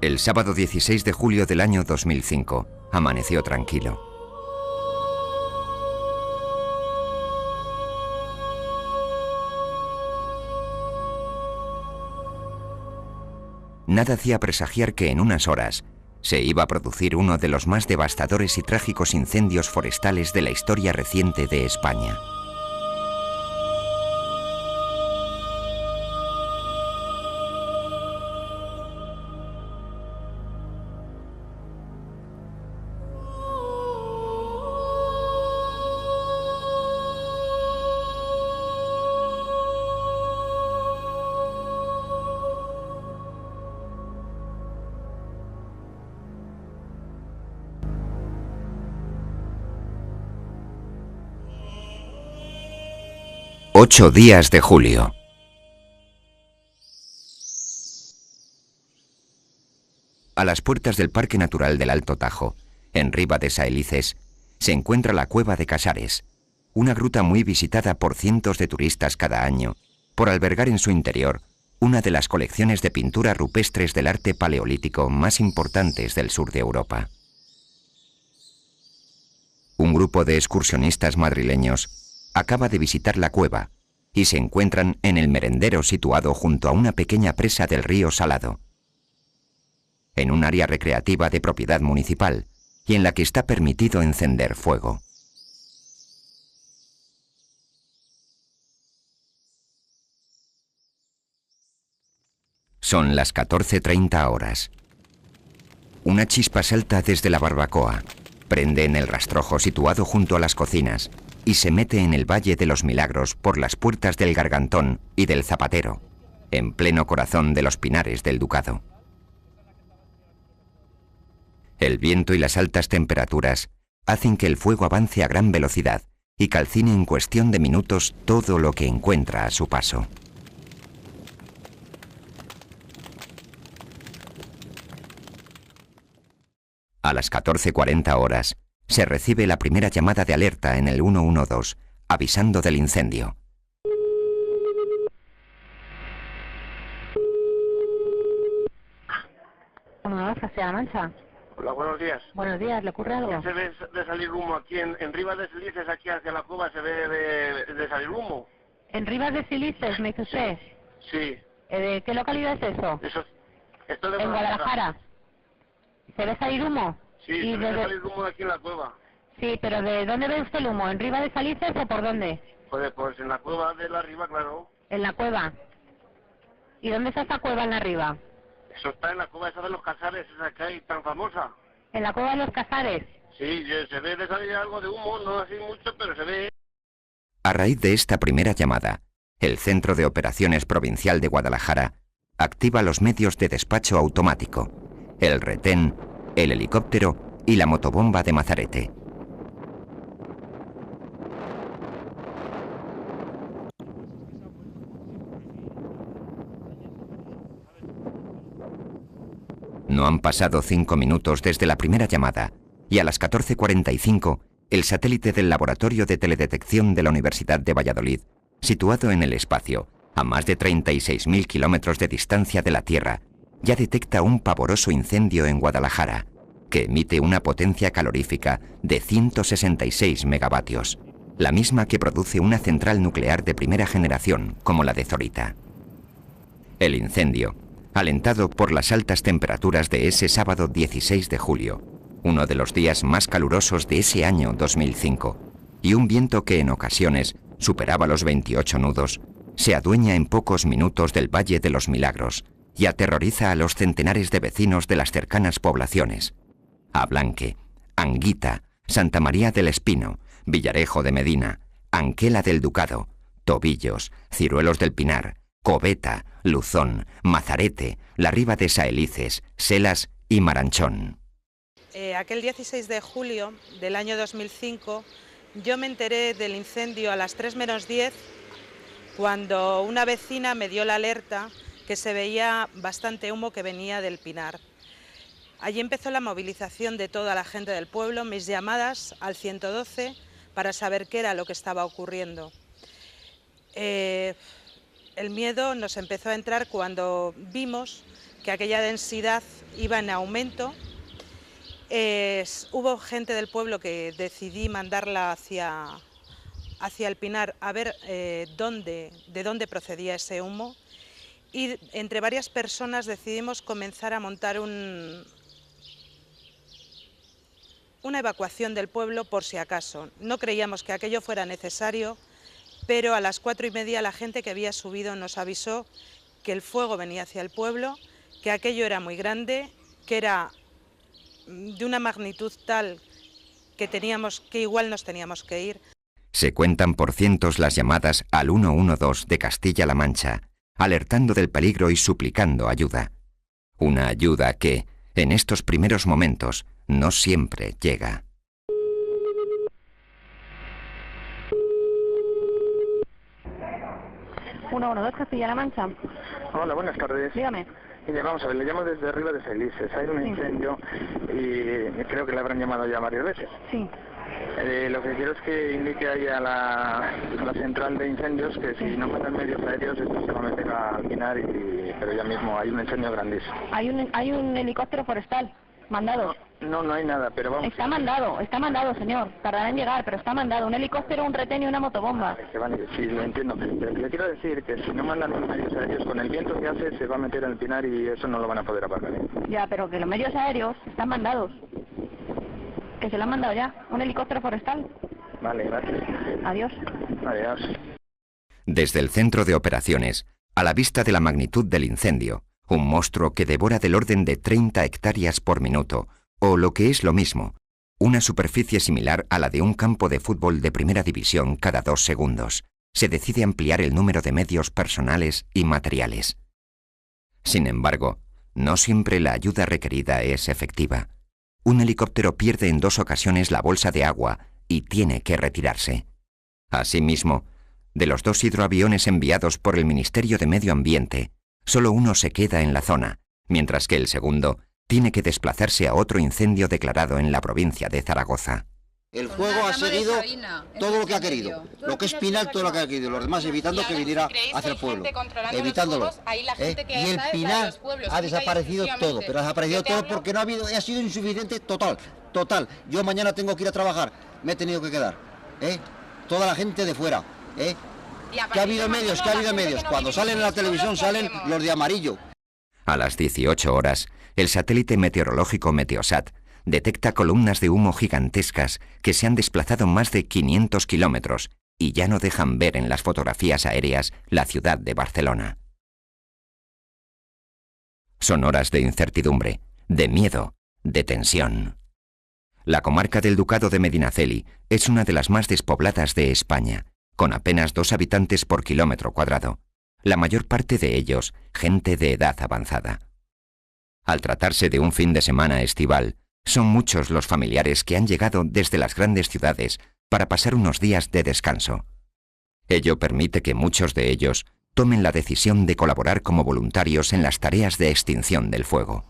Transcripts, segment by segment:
El sábado 16 de julio del año 2005, amaneció tranquilo. Nada hacía presagiar que en unas horas se iba a producir uno de los más devastadores y trágicos incendios forestales de la historia reciente de España. Ocho días de julio. A las puertas del Parque Natural del Alto Tajo, en Riba de Saelices, se encuentra la Cueva de Casares, una gruta muy visitada por cientos de turistas cada año, por albergar en su interior una de las colecciones de pinturas rupestres del arte paleolítico más importantes del sur de Europa. Un grupo de excursionistas madrileños acaba de visitar la cueva y se encuentran en el merendero situado junto a una pequeña presa del río Salado, en un área recreativa de propiedad municipal y en la que está permitido encender fuego. Son las 14:30 horas. Una chispa salta desde la barbacoa, prende en el rastrojo situado junto a las cocinas y se mete en el Valle de los Milagros por las puertas del Gargantón y del Zapatero, en pleno corazón de los pinares del Ducado. El viento y las altas temperaturas hacen que el fuego avance a gran velocidad y calcine en cuestión de minutos todo lo que encuentra a su paso. A las 14:40 horas, se recibe la primera llamada de alerta en el 112, avisando del incendio. Castilla-La Mancha. Hola, buenos días. Buenos días, ¿le ocurre algo? Se ve de salir humo aquí en Ribas de Silices, aquí hacia la cueva se ve de salir humo. ¿En Ribas de Silices, me dice usted? Sí. ¿De qué localidad es eso? Esto es de En Guadalajara. ¿Se ve salir humo? Sí, se ve salir humo de aquí en la cueva. Sí, pero ¿de dónde ve usted el humo? ¿En Ribas de Salices o por dónde? Pues en la cueva de la Riba, claro. En la cueva. ¿Y dónde está esta cueva en la Riba? Eso está en la cueva esa de los Casares, esa que hay tan famosa. ¿En la cueva de los Casares? Sí, se ve de salir algo de humo, no así mucho, pero se ve. A raíz de esta primera llamada, el Centro de Operaciones Provincial de Guadalajara activa los medios de despacho automático, el retén, el helicóptero y la motobomba de Mazarete. No han pasado 5 minutos desde la primera llamada y a las 14:45 el satélite del Laboratorio de Teledetección de la Universidad de Valladolid, situado en el espacio, a más de 36.000 kilómetros de distancia de la Tierra, ya detecta un pavoroso incendio en Guadalajara, que emite una potencia calorífica de 166 megavatios, la misma que produce una central nuclear de primera generación como la de Zorita. El incendio, alentado por las altas temperaturas de ese sábado 16 de julio, uno de los días más calurosos de ese año 2005, y un viento que en ocasiones superaba los 28 nudos, se adueña en pocos minutos del Valle de los Milagros y aterroriza a los centenares de vecinos de las cercanas poblaciones: Ablanque, Anguita, Santa María del Espino, Villarejo de Medina, Anquela del Ducado, Tobillos, Ciruelos del Pinar, Coveta, Luzón, Mazarete, la Riba de Saelices, Selas y Maranchón. Aquel 16 de julio del año 2005 yo me enteré del incendio a las 3 menos 10 cuando una vecina me dio la alerta que se veía bastante humo que venía del Pinar. Allí empezó la movilización de toda la gente del pueblo, mis llamadas al 112 para saber qué era lo que estaba ocurriendo. El miedo nos empezó a entrar cuando vimos que aquella densidad iba en aumento. Hubo gente del pueblo que decidí mandarla hacia el Pinar a ver de dónde procedía ese humo, y entre varias personas decidimos comenzar a montar una evacuación del pueblo por si acaso. No creíamos que aquello fuera necesario, pero a las 4:30 la gente que había subido nos avisó que el fuego venía hacia el pueblo, que aquello era muy grande, que era de una magnitud tal que igual nos teníamos que ir. Se cuentan por cientos las llamadas al 112 de Castilla-La Mancha, alertando del peligro y suplicando ayuda. Una ayuda que, en estos primeros momentos, no siempre llega. ¿112 Castilla-La Mancha? Hola, buenas tardes. Dígame. Mire, vamos a ver, le llamo desde Ribas de Felices. Hay un incendio y creo que le habrán llamado ya varias veces. Sí. Lo que quiero es que indique ahí a la central de incendios que si no mandan medios aéreos esto se va a meter al Pinar, pero ya mismo hay un incendio grandísimo. Hay un helicóptero forestal mandado. No hay nada, pero vamos. Está mandado, señor. Tardará en llegar, pero está mandado. Un helicóptero, un retén y una motobomba. Sí, lo entiendo. Pero le quiero decir que si no mandan los medios aéreos, con el viento que hace se va a meter al Pinar y eso no lo van a poder apagar. Ya, pero que los medios aéreos están mandados. Que se lo han mandado ya. Un helicóptero forestal. Vale, gracias. Adiós. Adiós. Desde el centro de operaciones, a la vista de la magnitud del incendio, un monstruo que devora del orden de 30 hectáreas por minuto, o lo que es lo mismo, una superficie similar a la de un campo de fútbol de primera división cada 2 segundos, se decide ampliar el número de medios personales y materiales. Sin embargo, no siempre la ayuda requerida es efectiva. Un helicóptero pierde en 2 ocasiones la bolsa de agua y tiene que retirarse. Asimismo, de los 2 hidroaviones enviados por el Ministerio de Medio Ambiente, solo uno se queda en la zona, mientras que el segundo tiene que desplazarse a otro incendio declarado en la provincia de Zaragoza. El fuego ha seguido todo lo que ha querido, lo que es Pinar, todo lo que ha querido, los demás evitando que viniera hacia el pueblo, evitándolo. Y el Pinar ha desaparecido todo, pero ha desaparecido todo porque no ha sido insuficiente total. Yo mañana tengo que ir a trabajar, me he tenido que quedar, toda la gente de fuera, que ha habido medios, cuando salen en la televisión salen los de amarillo. A las 18 horas, el satélite meteorológico Meteosat detecta columnas de humo gigantescas que se han desplazado más de 500 kilómetros y ya no dejan ver en las fotografías aéreas la ciudad de Barcelona. Son horas de incertidumbre, de miedo, de tensión. La comarca del Ducado de Medinaceli es una de las más despobladas de España, con apenas 2 habitantes por kilómetro cuadrado, la mayor parte de ellos gente de edad avanzada. Al tratarse de un fin de semana estival, son muchos los familiares que han llegado desde las grandes ciudades para pasar unos días de descanso. Ello permite que muchos de ellos tomen la decisión de colaborar como voluntarios en las tareas de extinción del fuego.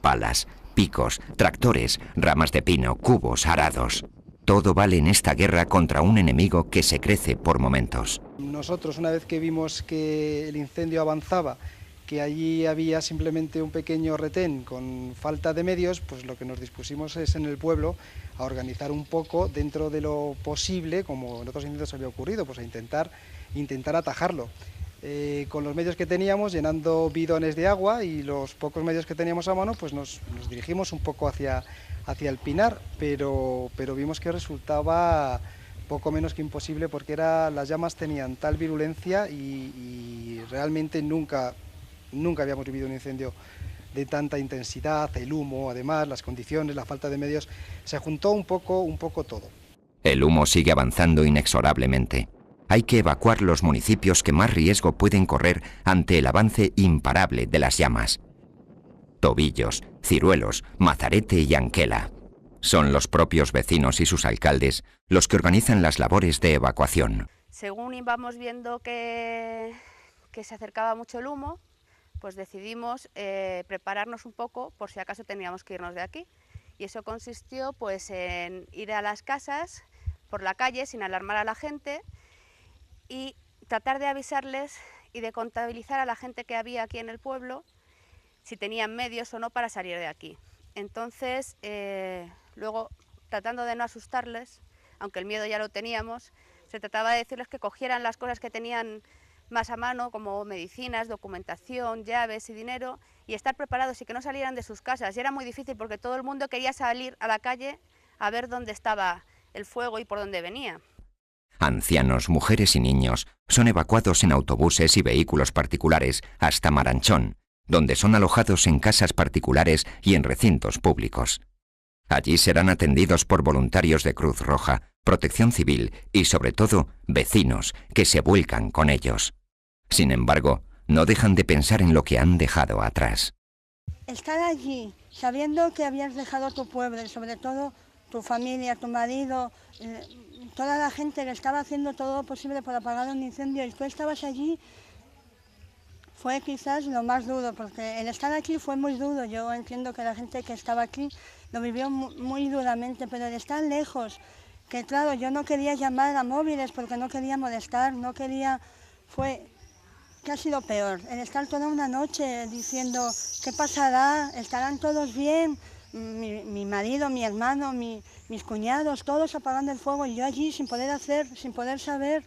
Palas, picos, tractores, ramas de pino, cubos, arados. Todo vale en esta guerra contra un enemigo que se crece por momentos. Nosotros, una vez que vimos que el incendio avanzaba, que allí había simplemente un pequeño retén con falta de medios, pues lo que nos dispusimos es en el pueblo a organizar un poco dentro de lo posible, como en otros incendios había ocurrido, pues a intentar atajarlo. Con los medios que teníamos, llenando bidones de agua y los pocos medios que teníamos a mano, pues nos dirigimos un poco hacia el Pinar, pero vimos que resultaba poco menos que imposible porque las llamas tenían tal virulencia y realmente nunca habíamos vivido un incendio de tanta intensidad, el humo, además, las condiciones, la falta de medios, se juntó un poco todo. El humo sigue avanzando inexorablemente. Hay que evacuar los municipios que más riesgo pueden correr ante el avance imparable de las llamas. Tobillos, Ciruelos, Mazarete y Anquela. Son los propios vecinos y sus alcaldes los que organizan las labores de evacuación. Según íbamos viendo que se acercaba mucho el humo, pues decidimos prepararnos un poco por si acaso teníamos que irnos de aquí. Y eso consistió pues en ir a las casas por la calle sin alarmar a la gente y tratar de avisarles y de contabilizar a la gente que había aquí en el pueblo si tenían medios o no para salir de aquí. Entonces, luego, tratando de no asustarles, aunque el miedo ya lo teníamos, se trataba de decirles que cogieran las cosas que tenían más a mano, como medicinas, documentación, llaves y dinero, y estar preparados y que no salieran de sus casas. Y era muy difícil porque todo el mundo quería salir a la calle a ver dónde estaba el fuego y por dónde venía. Ancianos, mujeres y niños son evacuados en autobuses y vehículos particulares hasta Maranchón, donde son alojados en casas particulares y en recintos públicos. Allí serán atendidos por voluntarios de Cruz Roja, Protección Civil y, sobre todo, vecinos que se vuelcan con ellos. Sin embargo, no dejan de pensar en lo que han dejado atrás. Estar allí, sabiendo que habías dejado tu pueblo y sobre todo tu familia, tu marido, toda la gente que estaba haciendo todo lo posible por apagar un incendio y tú estabas allí, fue quizás lo más duro, porque el estar aquí fue muy duro. Yo entiendo que la gente que estaba aquí lo vivió muy duramente, pero el estar lejos, que claro, yo no quería llamar a móviles porque no quería molestar, fue casi lo peor. El estar toda una noche diciendo, ¿qué pasará? ¿Estarán todos bien? Mi marido, mi hermano, mis cuñados, todos apagando el fuego y yo allí sin poder saber.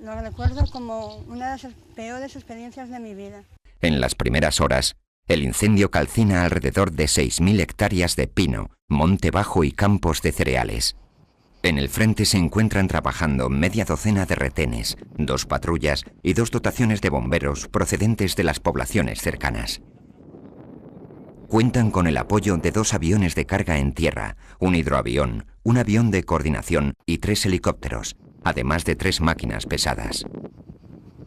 Lo recuerdo como una de las peores experiencias de mi vida. En las primeras horas, el incendio calcina alrededor de 6.000 hectáreas de pino, monte bajo y campos de cereales. En el frente se encuentran trabajando media docena de retenes, 2 patrullas y 2 dotaciones de bomberos procedentes de las poblaciones cercanas. Cuentan con el apoyo de 2 aviones de carga en tierra, un hidroavión, un avión de coordinación y 3 helicópteros, además de 3 máquinas pesadas.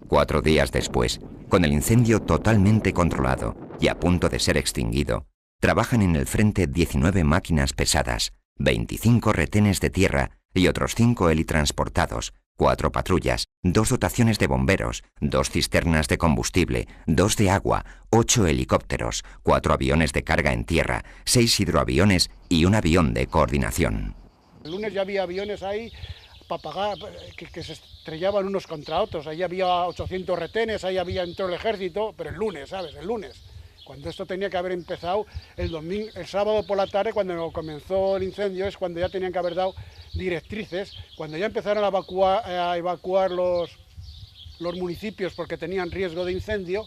4 días después, con el incendio totalmente controlado y a punto de ser extinguido, trabajan en el frente 19 máquinas pesadas, 25 retenes de tierra y otros 5 helitransportados, 4 patrullas, 2 dotaciones de bomberos, 2 cisternas de combustible, 2 de agua, 8 helicópteros, 4 aviones de carga en tierra, 6 hidroaviones y un avión de coordinación. El lunes ya había aviones ahí para pagar, que se estrellaban unos contra otros. Ahí había 800 retenes, ahí entró el ejército, pero el lunes, ¿sabes? El lunes. Cuando esto tenía que haber empezado el sábado por la tarde, cuando comenzó el incendio, es cuando ya tenían que haber dado directrices, cuando ya empezaron a evacuar los municipios porque tenían riesgo de incendio,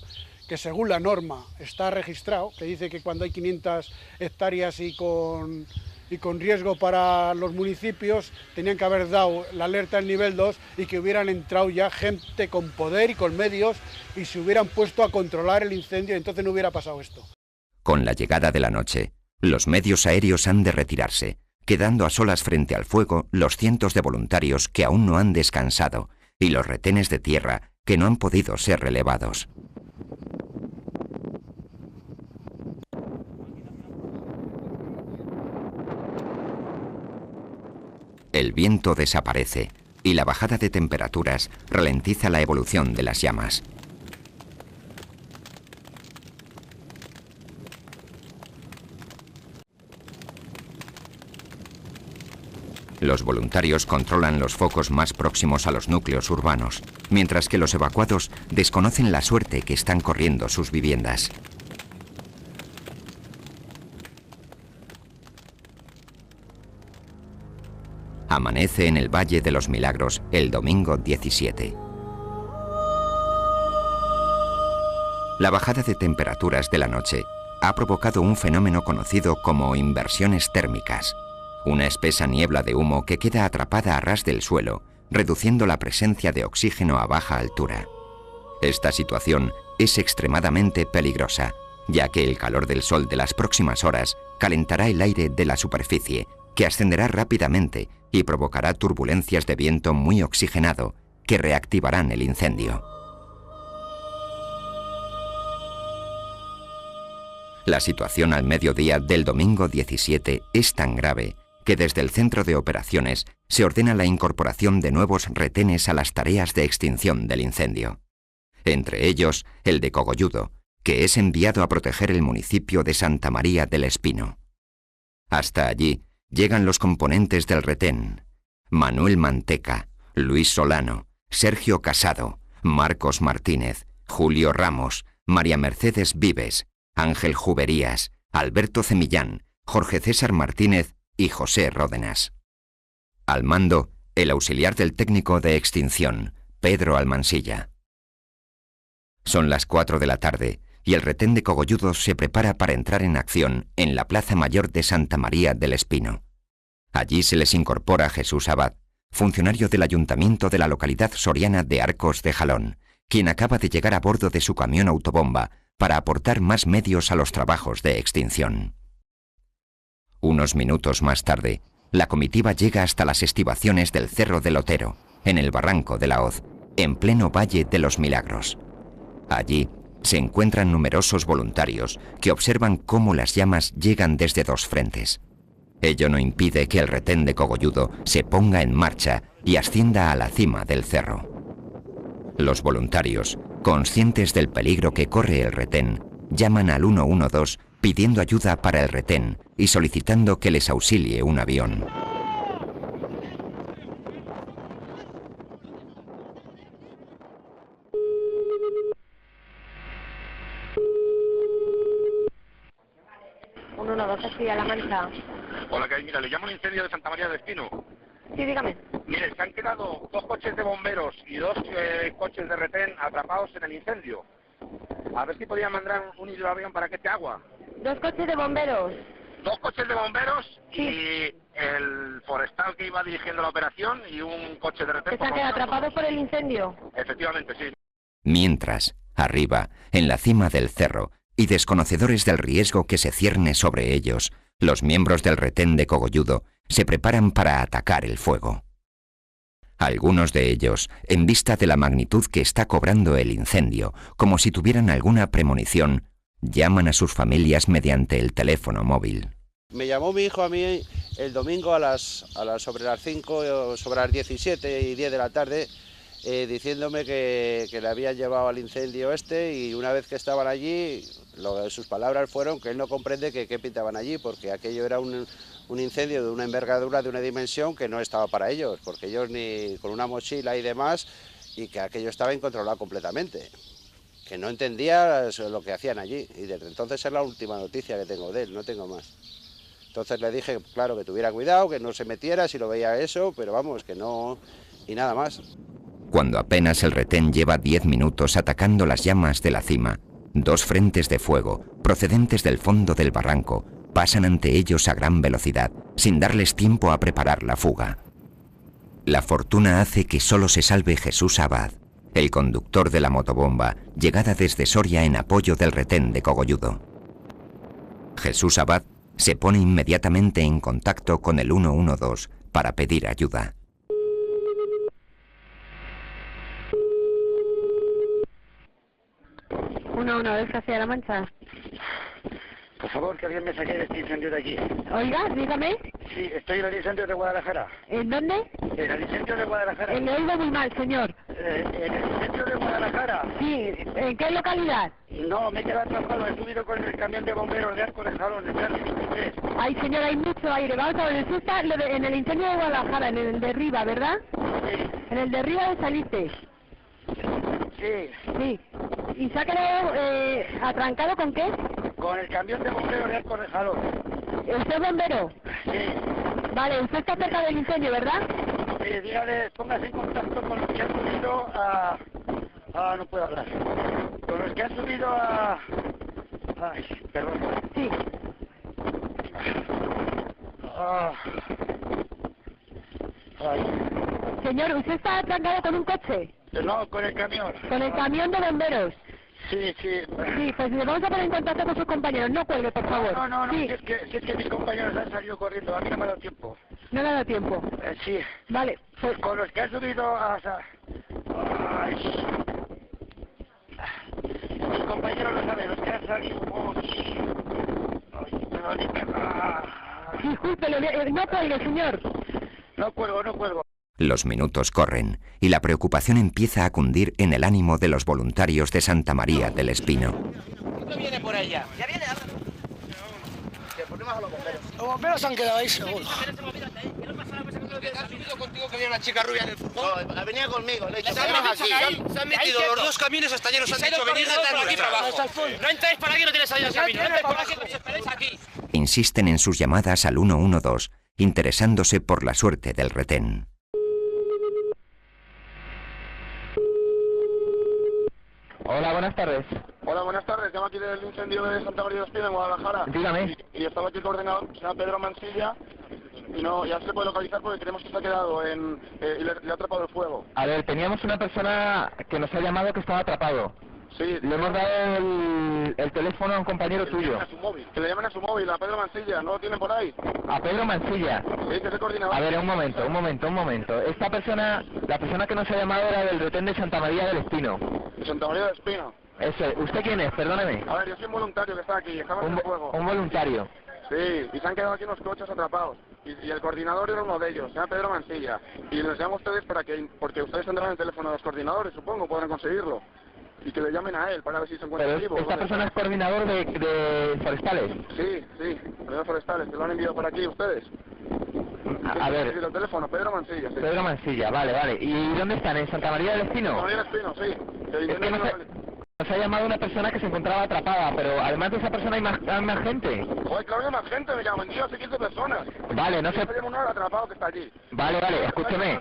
que según la norma está registrado, que dice que cuando hay 500 hectáreas y con riesgo para los municipios, tenían que haber dado la alerta al nivel 2 y que hubieran entrado ya gente con poder y con medios y se hubieran puesto a controlar el incendio y entonces no hubiera pasado esto. Con la llegada de la noche, los medios aéreos han de retirarse, quedando a solas frente al fuego los cientos de voluntarios que aún no han descansado y los retenes de tierra que no han podido ser relevados. El viento desaparece y la bajada de temperaturas ralentiza la evolución de las llamas. Los voluntarios controlan los focos más próximos a los núcleos urbanos, mientras que los evacuados desconocen la suerte que están corriendo sus viviendas. Amanece en el Valle de los Milagros el domingo 17. La bajada de temperaturas de la noche ha provocado un fenómeno conocido como inversiones térmicas, una espesa niebla de humo que queda atrapada a ras del suelo, reduciendo la presencia de oxígeno a baja altura. Esta situación es extremadamente peligrosa, ya que el calor del sol de las próximas horas calentará el aire de la superficie, que ascenderá rápidamente y provocará turbulencias de viento muy oxigenado que reactivarán el incendio. La situación al mediodía del domingo 17 es tan grave que desde el centro de operaciones se ordena la incorporación de nuevos retenes a las tareas de extinción del incendio. Entre ellos, el de Cogolludo, que es enviado a proteger el municipio de Santa María del Espino. Hasta allí llegan los componentes del retén: Manuel Manteca, Luis Solano, Sergio Casado, Marcos Martínez, Julio Ramos, María Mercedes Vives, Ángel Juberías, Alberto Cemillán, Jorge César Martínez y José Ródenas. Al mando, el auxiliar del técnico de extinción, Pedro Almansilla. Son las 4 de la tarde y el retén de Cogolludo se prepara para entrar en acción en la Plaza Mayor de Santa María del Espino. Allí se les incorpora Jesús Abad, funcionario del ayuntamiento de la localidad soriana de Arcos de Jalón, quien acaba de llegar a bordo de su camión autobomba para aportar más medios a los trabajos de extinción. Unos minutos más tarde, la comitiva llega hasta las estribaciones del Cerro del Otero, en el barranco de la Hoz, en pleno Valle de los Milagros. Allí se encuentran numerosos voluntarios que observan cómo las llamas llegan desde dos frentes. Ello no impide que el retén de Cogolludo se ponga en marcha y ascienda a la cima del cerro. Los voluntarios, conscientes del peligro que corre el retén, llaman al 112 pidiendo ayuda para el retén y solicitando que les auxilie un avión. Castilla-La Mancha. Hola, que mira, le llamo al incendio de Santa María del Espino. Sí, dígame. Mire, se han quedado 2 coches de bomberos y 2 coches de retén atrapados en el incendio. A ver si podían mandar un hidroavión para que te agua. 2 coches de bomberos. 2 coches de bomberos, sí. Y el forestal que iba dirigiendo la operación y un coche de retén. ¿Se han quedado atrapados por el incendio? Efectivamente, sí. Mientras, arriba, en la cima del cerro, y desconocedores del riesgo que se cierne sobre ellos, los miembros del retén de Cogolludo se preparan para atacar el fuego. Algunos de ellos, en vista de la magnitud que está cobrando el incendio, como si tuvieran alguna premonición, llaman a sus familias mediante el teléfono móvil. Me llamó mi hijo a mí el domingo sobre las 5, sobre las 17 y 10 de la tarde, diciéndome que le habían llevado al incendio y una vez que estaban allí, sus palabras fueron que él no comprende qué pintaban allí, porque aquello era un incendio de una envergadura, de una dimensión que no estaba para ellos, porque ellos ni con una mochila y demás, y que aquello estaba incontrolado completamente, que no entendía lo que hacían allí, y desde entonces es la última noticia que tengo de él, no tengo más. Entonces le dije, claro, que tuviera cuidado, que no se metiera si lo veía eso, pero vamos, que no, y nada más. Cuando apenas el retén lleva 10 minutos atacando las llamas de la cima, 2 frentes de fuego, procedentes del fondo del barranco, pasan ante ellos a gran velocidad, sin darles tiempo a preparar la fuga. La fortuna hace que solo se salve Jesús Abad, el conductor de la motobomba, llegada desde Soria en apoyo del retén de Cogolludo. Jesús Abad se pone inmediatamente en contacto con el 112 para pedir ayuda. Una vez hacia La Mancha. Por favor, que alguien me saque de este incendio de aquí. Oiga, dígame. Sí, estoy en el incendio de Guadalajara. ¿En dónde? En el incendio de Guadalajara. Le oigo muy mal, señor. En el incendio de Guadalajara. Sí, ¿en qué localidad? No, me he quedado atrapado, he subido con el camión de bomberos de Arcos de Jalón, en el 23. Ay, señor, hay mucho aire. Vamos a ver, usted está en el incendio de Guadalajara, en el de arriba, ¿verdad? Sí. En el de arriba de saliste. Sí. Sí. ¿Y se ha quedado atrancado con qué? Con el camión de bomberos de Arcos de Jalón. ¿Usted es bombero? Sí. Vale, usted está cerca del incendio, ¿verdad? Sí, dígale, póngase en contacto con los que han subido a... no puedo hablar. Con los que han subido a... Ay, perdón. Sí. Ay. Señor, ¿usted está atrancado con un coche? No, con el camión. ¿Con el camión de bomberos? Sí, sí. Sí, pues le vamos a poner en contacto con sus compañeros. No cuelgue, por favor. No, sí. Si es que mis compañeros han salido corriendo. A mí no me ha dado tiempo. ¿No le ha dado tiempo? Sí. Vale, pues... Con los que han subido a... Ay. Mis compañeros lo saben, los que han salido... Ay, disculpe, no cuelgue, señor. No cuelgo. Los minutos corren y la preocupación empieza a cundir en el ánimo de los voluntarios de Santa María del Espino. ¿Qué viene por allá? Ya viene. ¿Qué problema con los bomberos? Los bomberos se han quedado ahí, seguro. ¿Has subido contigo que había una chica rubia en el furgón? No, venía conmigo. Le he dicho, Se han metido los dos camiones hasta allá, nos han dicho venir por aquí para abajo. No entréis por aquí, no tienes salida al camino. No entréis por aquí, os esperéis aquí. Insisten en sus llamadas al 112, interesándose por la suerte del retén. Hola, buenas tardes. Hola, buenas tardes. Llamo aquí del incendio de Santa María de Espina, en Guadalajara. Dígame. Y estaba aquí el coordinador, se llama Pedro Mansilla, y no, ya se puede localizar porque creemos que se ha quedado en... y le ha atrapado el fuego. A ver, teníamos una persona que nos ha llamado que estaba atrapado. Sí. Le hemos dado el teléfono a un compañero tuyo. Que le llamen a su móvil, a Pedro Mansilla. ¿No lo tienen por ahí? ¿A Pedro Mansilla? Sí, que es el coordinador. A ver, un momento. Esta persona, la persona que nos ha llamado era del retén de Santa María del Espino. De Santa María del Espino. Eso, ¿usted quién es? Perdóneme. A ver, yo soy un voluntario que está aquí, estamos en el fuego. Un voluntario. Sí, y se han quedado aquí unos coches atrapados. Y el coordinador era uno de ellos, se llama Pedro Mansilla. Y les llamo a ustedes porque ustedes tendrán el teléfono de los coordinadores, supongo, podrán conseguirlo. Y que le llamen a él para ver si se encuentra vivo. ¿Esta persona es coordinador de forestales? Sí, coordinador forestales, que lo han enviado para aquí ustedes. A ver. El teléfono, Pedro Mansilla. Sí. Pedro Mansilla, vale. ¿Y dónde están? ¿En Santa María del Espino? Santa María del Espino, sí. Es que nos ha llamado una persona que se encontraba atrapada, pero además de esa persona hay más gente. Joder, claro que hay más gente, me llaman, tío, hace 15 personas. Vale, no sé. Hay un atrapado que está allí. Vale, escúcheme.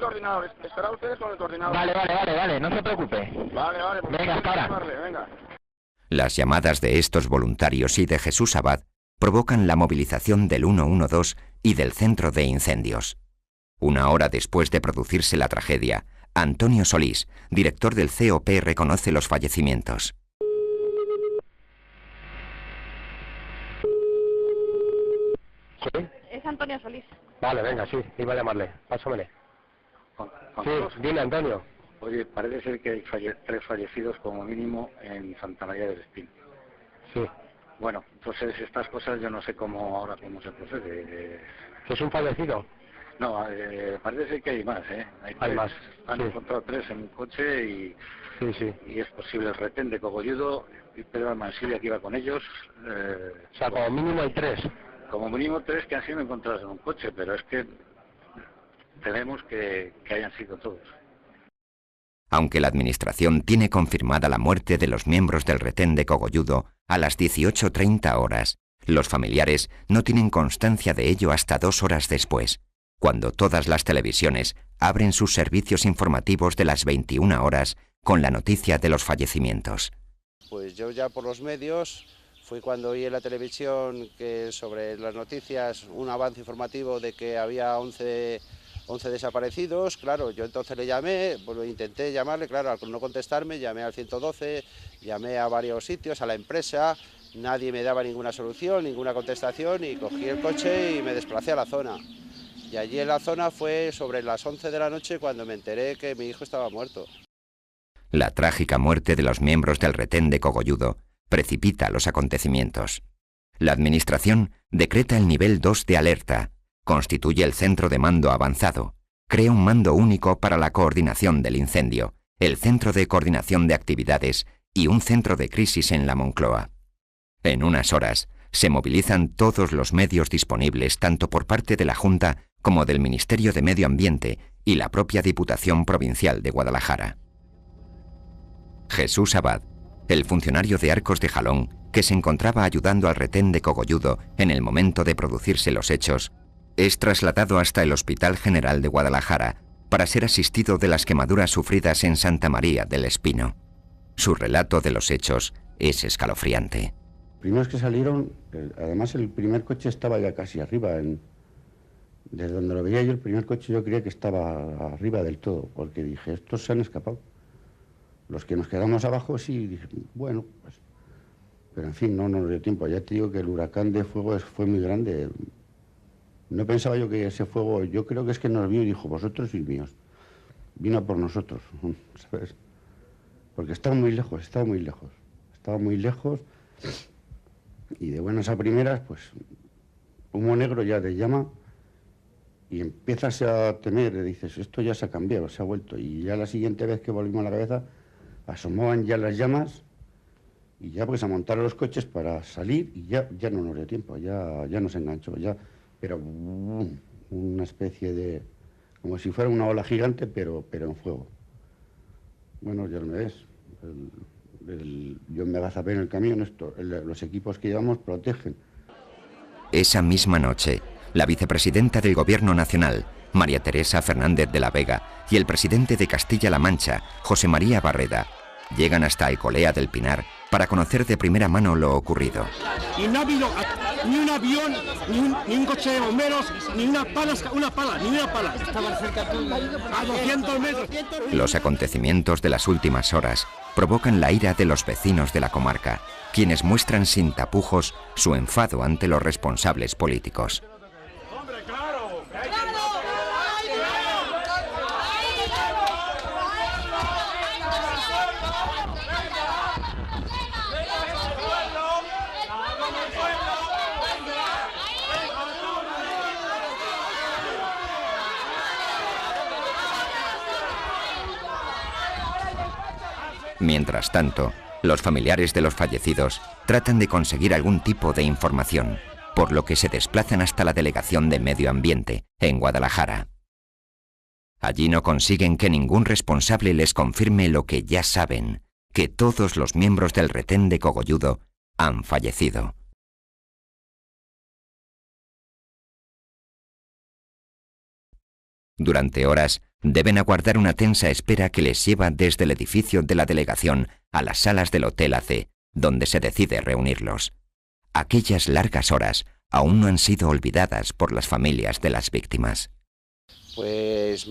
Estará ustedes con el coordinador. Vale, no se preocupe. Vale. Pues venga, para. Venga. Las llamadas de estos voluntarios y de Jesús Abad provocan la movilización del 112 y del centro de incendios. Una hora después de producirse la tragedia, Antonio Solís, director del COP, reconoce los fallecimientos. ¿Sí? Es Antonio Solís. Vale, venga, sí, iba a llamarle. Pásamele. Sí, dime, Antonio. Oye, parece ser que hay 3 fallecidos como mínimo en Santa María del Espino. Sí. Bueno, entonces estas cosas yo no sé cómo se procede. ¿Es un fallecido? No, parece ser que hay más, ¿eh? Hay más. Han encontrado 3 en un coche y es posible el retén de Cogolludo y Pedro Mansilla que iba con ellos. O sea, como mínimo hay 3. Como mínimo 3 que han sido encontrados en un coche, pero es que tememos que hayan sido todos. Aunque la Administración tiene confirmada la muerte de los miembros del retén de Cogolludo a las 18:30 horas, los familiares no tienen constancia de ello hasta 2 horas después, cuando todas las televisiones abren sus servicios informativos de las 21 horas con la noticia de los fallecimientos. Pues yo ya por los medios fue cuando oí en la televisión que sobre las noticias un avance informativo de que había 11 desaparecidos. Claro, yo entonces le llamé, pues intenté llamarle, claro, al no contestarme, llamé al 112, llamé a varios sitios, a la empresa, nadie me daba ninguna solución, ninguna contestación y cogí el coche y me desplacé a la zona. Y allí en la zona fue sobre las 11 de la noche cuando me enteré que mi hijo estaba muerto. La trágica muerte de los miembros del retén de Cogolludo precipita los acontecimientos. La Administración decreta el nivel 2 de alerta, constituye el centro de mando avanzado, crea un mando único para la coordinación del incendio, el centro de coordinación de actividades y un centro de crisis en la Moncloa. En unas horas, se movilizan todos los medios disponibles tanto por parte de la Junta como del Ministerio de Medio Ambiente y la propia Diputación Provincial de Guadalajara. Jesús Abad, el funcionario de Arcos de Jalón, que se encontraba ayudando al retén de Cogolludo en el momento de producirse los hechos, es trasladado hasta el Hospital General de Guadalajara para ser asistido de las quemaduras sufridas en Santa María del Espino. Su relato de los hechos es escalofriante. Primeros que salieron, además el primer coche estaba ya casi arriba, desde donde lo veía yo el primer coche yo creía que estaba arriba del todo, porque dije, estos se han escapado. Los que nos quedamos abajo sí, dije, bueno, pues... Pero en fin, no nos dio tiempo. Ya te digo que el huracán de fuego fue muy grande. No pensaba yo que ese fuego, yo creo que es que nos vio y dijo, vosotros sois míos. Vino por nosotros, ¿sabes? Porque estaba muy lejos. Y de buenas a primeras, pues, humo negro ya te llama y empiezas a temer, dices, esto ya se ha cambiado, se ha vuelto. Y ya la siguiente vez que volvimos a la cabeza, asomaban ya las llamas y ya pues a montar los coches para salir y ya no nos dio tiempo, ya nos enganchó, ya, pero una especie de como si fuera una ola gigante, pero en fuego. Bueno, ya me ves. Yo me agazapé en el camión, los equipos que llevamos protegen. Esa misma noche, la vicepresidenta del Gobierno Nacional, María Teresa Fernández de la Vega, y el presidente de Castilla-La Mancha, José María Barreda, llegan hasta Alcolea del Pinar para conocer de primera mano lo ocurrido. Y no ha habido ni un avión, ni un coche de bomberos, ni una pala. Estaban cerca a 200 metros. Los acontecimientos de las últimas horas provocan la ira de los vecinos de la comarca, quienes muestran sin tapujos su enfado ante los responsables políticos. Mientras tanto, los familiares de los fallecidos tratan de conseguir algún tipo de información, por lo que se desplazan hasta la Delegación de Medio Ambiente, en Guadalajara. Allí no consiguen que ningún responsable les confirme lo que ya saben, que todos los miembros del retén de Cogolludo han fallecido. Durante horas, deben aguardar una tensa espera que les lleva desde el edificio de la delegación a las salas del Hotel AC, donde se decide reunirlos. Aquellas largas horas aún no han sido olvidadas por las familias de las víctimas. Pues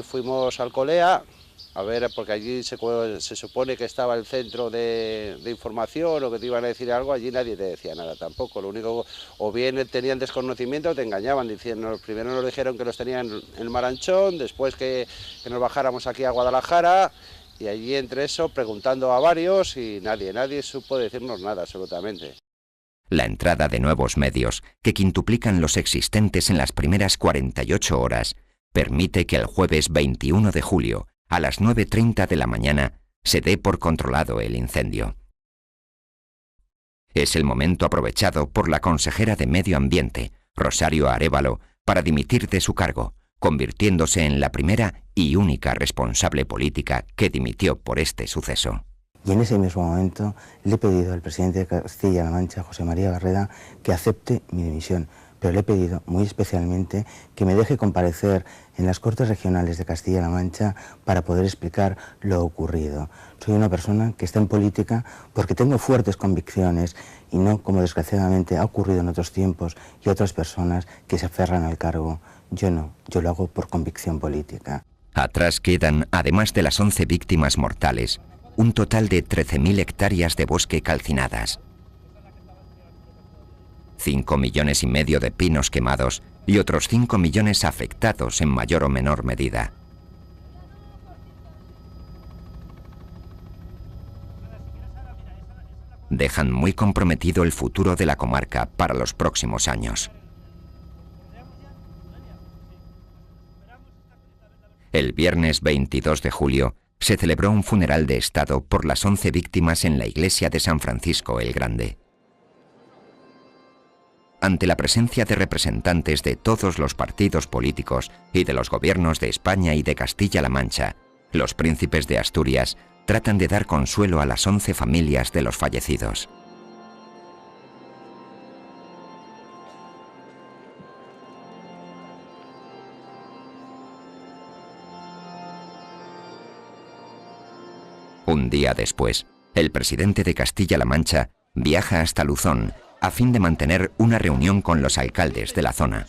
fuimos a Alcolea, a ver, porque allí se supone que estaba el centro de información o que te iban a decir algo, allí nadie te decía nada tampoco. Lo único, o bien tenían desconocimiento o te engañaban, diciendo, primero nos dijeron que los tenían en Maranchón, después que nos bajáramos aquí a Guadalajara, y allí entre eso preguntando a varios y nadie supo decirnos nada absolutamente. La entrada de nuevos medios, que quintuplican los existentes en las primeras 48 horas, permite que el jueves 21 de julio, a las 9:30 de la mañana, se dé por controlado el incendio. Es el momento aprovechado por la consejera de Medio Ambiente, Rosario Arévalo, para dimitir de su cargo, convirtiéndose en la primera y única responsable política que dimitió por este suceso. Y en ese mismo momento le he pedido al presidente de Castilla-La Mancha, José María Barreda, que acepte mi dimisión. Pero le he pedido muy especialmente que me deje comparecer en las Cortes Regionales de Castilla-La Mancha para poder explicar lo ocurrido. Soy una persona que está en política porque tengo fuertes convicciones y no como desgraciadamente ha ocurrido en otros tiempos y otras personas que se aferran al cargo. Yo no, yo lo hago por convicción política. Atrás quedan, además de las 11 víctimas mortales, un total de 13.000 hectáreas de bosque calcinadas, 5,5 millones de pinos quemados y otros 5 millones afectados en mayor o menor medida. Dejan muy comprometido el futuro de la comarca para los próximos años. El viernes 22 de julio se celebró un funeral de Estado por las 11 víctimas en la iglesia de San Francisco el Grande. Ante la presencia de representantes de todos los partidos políticos y de los gobiernos de España y de Castilla-La Mancha, los príncipes de Asturias tratan de dar consuelo a las 11 familias de los fallecidos. Un día después, el presidente de Castilla-La Mancha viaja hasta Luzón a fin de mantener una reunión con los alcaldes de la zona.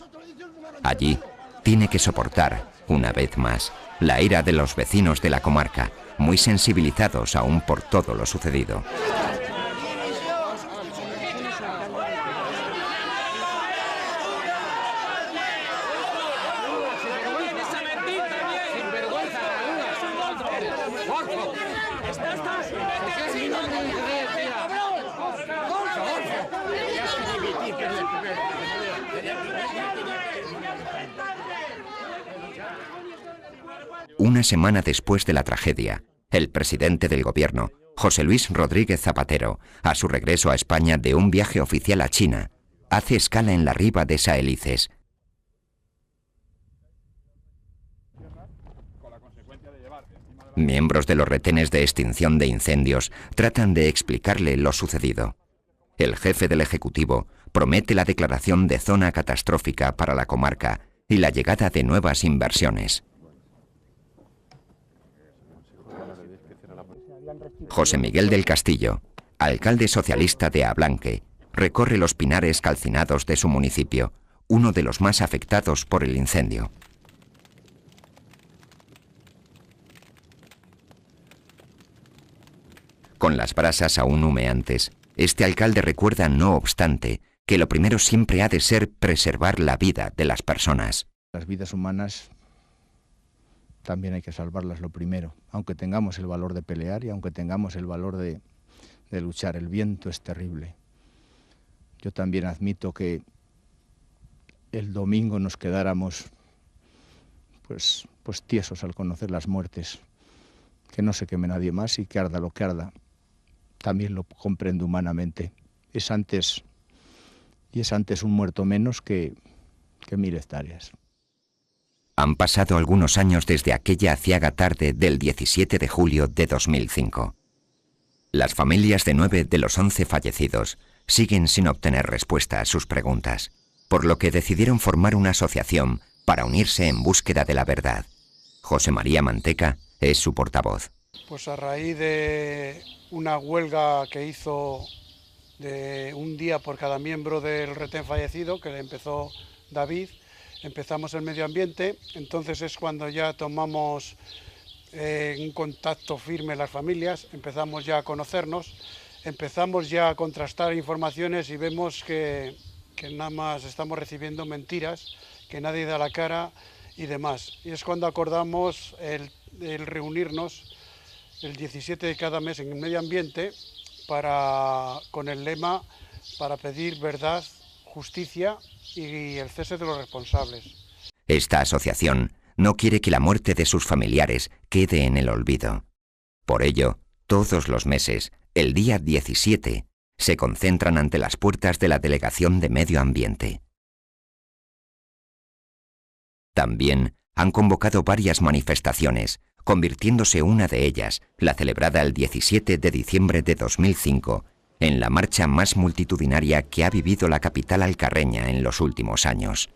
Allí, tiene que soportar, una vez más, la ira de los vecinos de la comarca, muy sensibilizados aún por todo lo sucedido. Una semana después de la tragedia, el presidente del gobierno, José Luis Rodríguez Zapatero, a su regreso a España de un viaje oficial a China, hace escala en la riba de Saelices. Miembros de los retenes de extinción de incendios tratan de explicarle lo sucedido. El jefe del Ejecutivo promete la declaración de zona catastrófica para la comarca y la llegada de nuevas inversiones. José Miguel del Castillo, alcalde socialista de Ablanque, recorre los pinares calcinados de su municipio, uno de los más afectados por el incendio. Con las brasas aún humeantes, este alcalde recuerda, no obstante, que lo primero siempre ha de ser preservar la vida de las personas. Las vidas humanas también hay que salvarlas lo primero, aunque tengamos el valor de pelear y aunque tengamos el valor de luchar. El viento es terrible. Yo también admito que el domingo nos quedáramos pues tiesos al conocer las muertes, que no se queme nadie más y que arda lo que arda. También lo comprendo humanamente. Es antes un muerto menos que 1000 hectáreas. Han pasado algunos años desde aquella aciaga tarde del 17 de julio de 2005. Las familias de 9 de los 11 fallecidos siguen sin obtener respuesta a sus preguntas, por lo que decidieron formar una asociación para unirse en búsqueda de la verdad. José María Manteca es su portavoz. Pues a raíz de una huelga que hizo de un día por cada miembro del retén fallecido, que le empezó David, empezamos el medio ambiente, entonces es cuando ya tomamos un contacto firme las familias, empezamos ya a conocernos, empezamos ya a contrastar informaciones y vemos que nada más estamos recibiendo mentiras, que nadie da la cara y demás. Y es cuando acordamos el reunirnos el 17 de cada mes en el medio ambiente con el lema para pedir verdad, justicia y el cese de los responsables. Esta asociación no quiere que la muerte de sus familiares quede en el olvido. Por ello, todos los meses, el día 17, se concentran ante las puertas de la Delegación de Medio Ambiente. También han convocado varias manifestaciones, convirtiéndose una de ellas, la celebrada el 17 de diciembre de 2005, en la marcha más multitudinaria que ha vivido la capital alcarreña en los últimos años.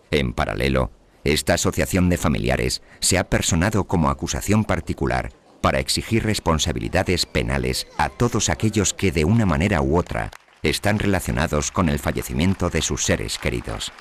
En paralelo, esta asociación de familiares se ha personado como acusación particular para exigir responsabilidades penales a todos aquellos que de una manera u otra están relacionados con el fallecimiento de sus seres queridos.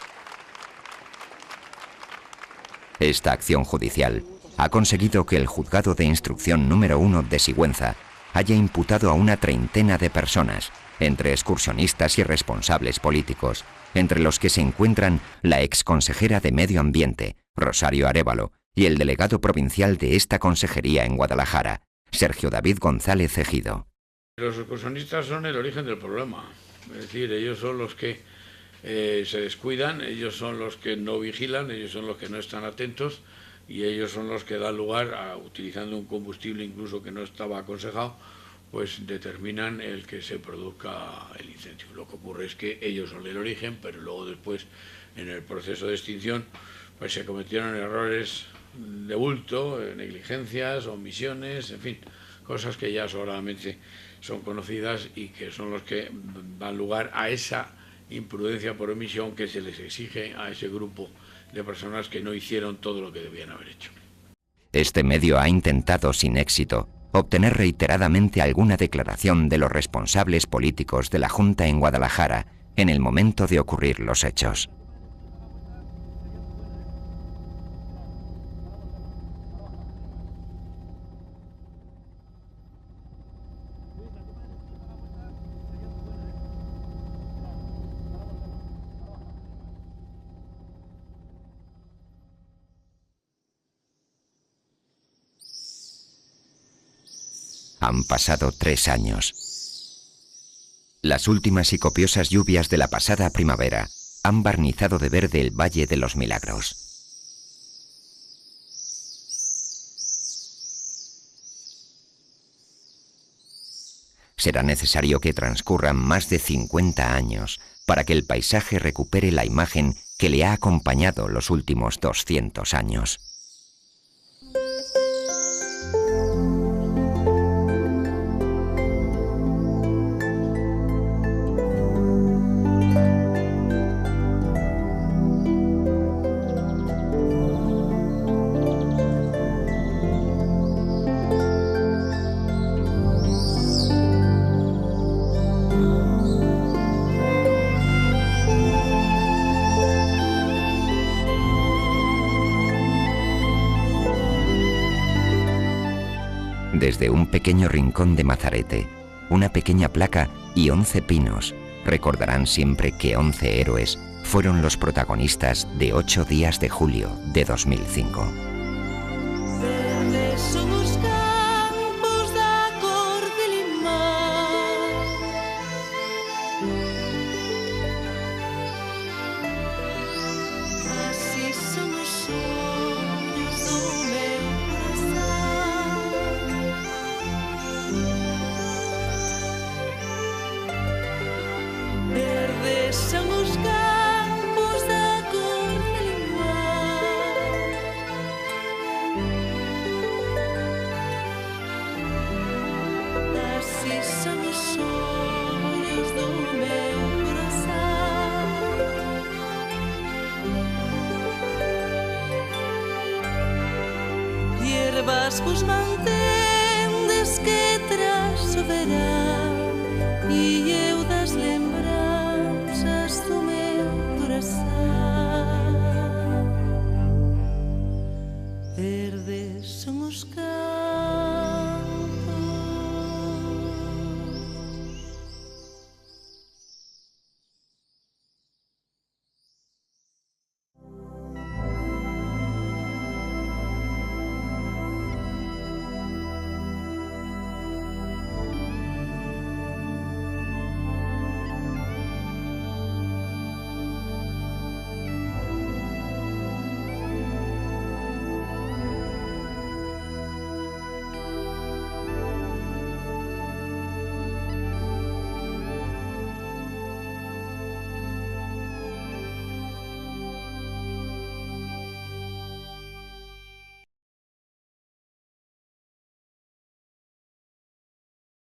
Esta acción judicial ha conseguido que el Juzgado de Instrucción número 1 de Sigüenza haya imputado a una treintena de personas, entre excursionistas y responsables políticos, entre los que se encuentran la exconsejera de Medio Ambiente, Rosario Arévalo, y el delegado provincial de esta consejería en Guadalajara, Sergio David González Ejido. Los excursionistas son el origen del problema, es decir, ellos son los que se descuidan, ellos son los que no vigilan, ellos son los que no están atentos y ellos son los que dan lugar a, utilizando un combustible incluso que no estaba aconsejado, pues determinan el que se produzca el incendio. Lo que ocurre es que ellos son el origen, pero luego después en el proceso de extinción pues se cometieron errores de bulto, negligencias, omisiones, en fin, cosas que ya sobradamente son conocidas y que son los que dan lugar a esa imprudencia por omisión que se les exige a ese grupo de personas que no hicieron todo lo que debían haber hecho. Este medio ha intentado sin éxito obtener reiteradamente alguna declaración de los responsables políticos de la Junta en Guadalajara en el momento de ocurrir los hechos. Han pasado 3 años. Las últimas y copiosas lluvias de la pasada primavera han barnizado de verde el Valle de los Milagros. será necesario que transcurran más de 50 años para que el paisaje recupere la imagen que le ha acompañado los últimos 200 años. Desde un pequeño rincón de Mazarete, una pequeña placa y 11 pinos recordarán siempre que 11 héroes fueron los protagonistas de 8 días de julio de 2005. Vos mantendes que tras o verán e eu das lembranzas do meu corazón. Verdes son os campos